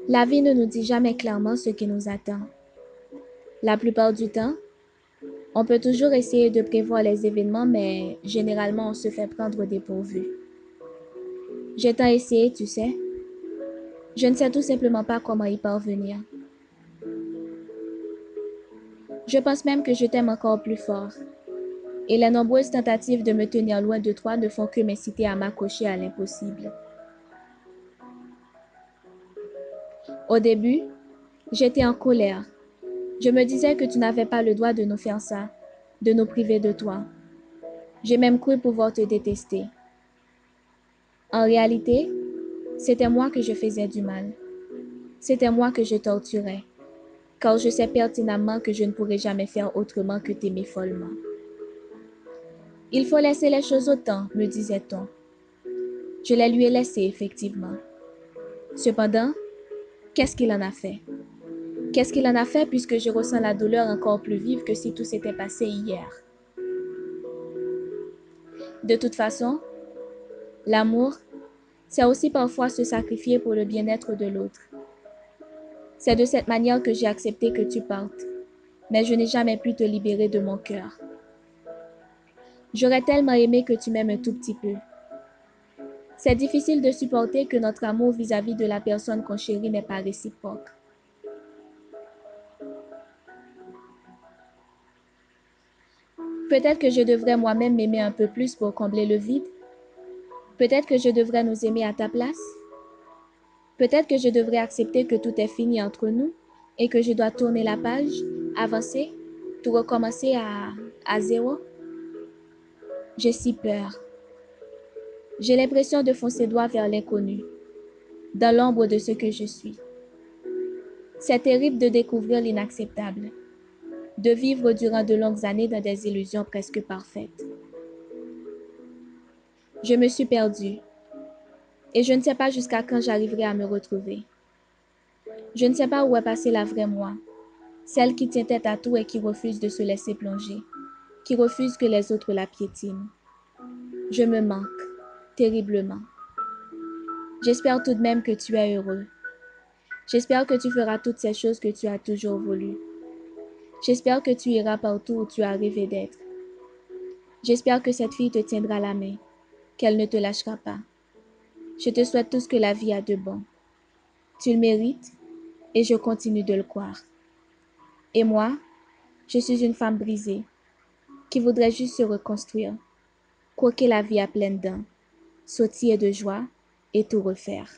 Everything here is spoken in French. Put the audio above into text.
La vie ne nous dit jamais clairement ce qui nous attend. La plupart du temps, on peut toujours essayer de prévoir les événements, mais généralement on se fait prendre au dépourvu. J'ai tant essayé, tu sais. Je ne sais tout simplement pas comment y parvenir. Je pense même que je t'aime encore plus fort. Et les nombreuses tentatives de me tenir loin de toi ne font que m'inciter à m'accrocher à l'impossible. Au début, j'étais en colère. Je me disais que tu n'avais pas le droit de nous faire ça, de nous priver de toi. J'ai même cru pouvoir te détester. En réalité, c'était moi que je faisais du mal. C'était moi que je torturais, car je sais pertinemment que je ne pourrais jamais faire autrement que t'aimer follement. Il faut laisser les choses au temps, me disait-on. Je les lui ai laissées, effectivement. Cependant, qu'est-ce qu'il en a fait? Qu'est-ce qu'il en a fait puisque je ressens la douleur encore plus vive que si tout s'était passé hier? De toute façon, l'amour, c'est aussi parfois se sacrifier pour le bien-être de l'autre. C'est de cette manière que j'ai accepté que tu partes, mais je n'ai jamais pu te libérer de mon cœur. J'aurais tellement aimé que tu m'aimes un tout petit peu. C'est difficile de supporter que notre amour vis-à-vis de la personne qu'on chérit n'est pas réciproque. Peut-être que je devrais moi-même m'aimer un peu plus pour combler le vide. Peut-être que je devrais nous aimer à ta place. Peut-être que je devrais accepter que tout est fini entre nous et que je dois tourner la page, avancer, tout recommencer à zéro. J'ai si peur. J'ai l'impression de foncer droit vers l'inconnu, dans l'ombre de ce que je suis. C'est terrible de découvrir l'inacceptable, de vivre durant de longues années dans des illusions presque parfaites. Je me suis perdue et je ne sais pas jusqu'à quand j'arriverai à me retrouver. Je ne sais pas où est passée la vraie moi, celle qui tient tête à tout et qui refuse de se laisser plonger, qui refuse que les autres la piétinent. Je me manque, terriblement. J'espère tout de même que tu es heureux. J'espère que tu feras toutes ces choses que tu as toujours voulu. J'espère que tu iras partout où tu as rêvé d'être. J'espère que cette fille te tiendra la main, qu'elle ne te lâchera pas. Je te souhaite tout ce que la vie a de bon. Tu le mérites et je continue de le croire. Et moi, je suis une femme brisée qui voudrait juste se reconstruire, croquer la vie à pleines dents, sautiller de joie et tout refaire.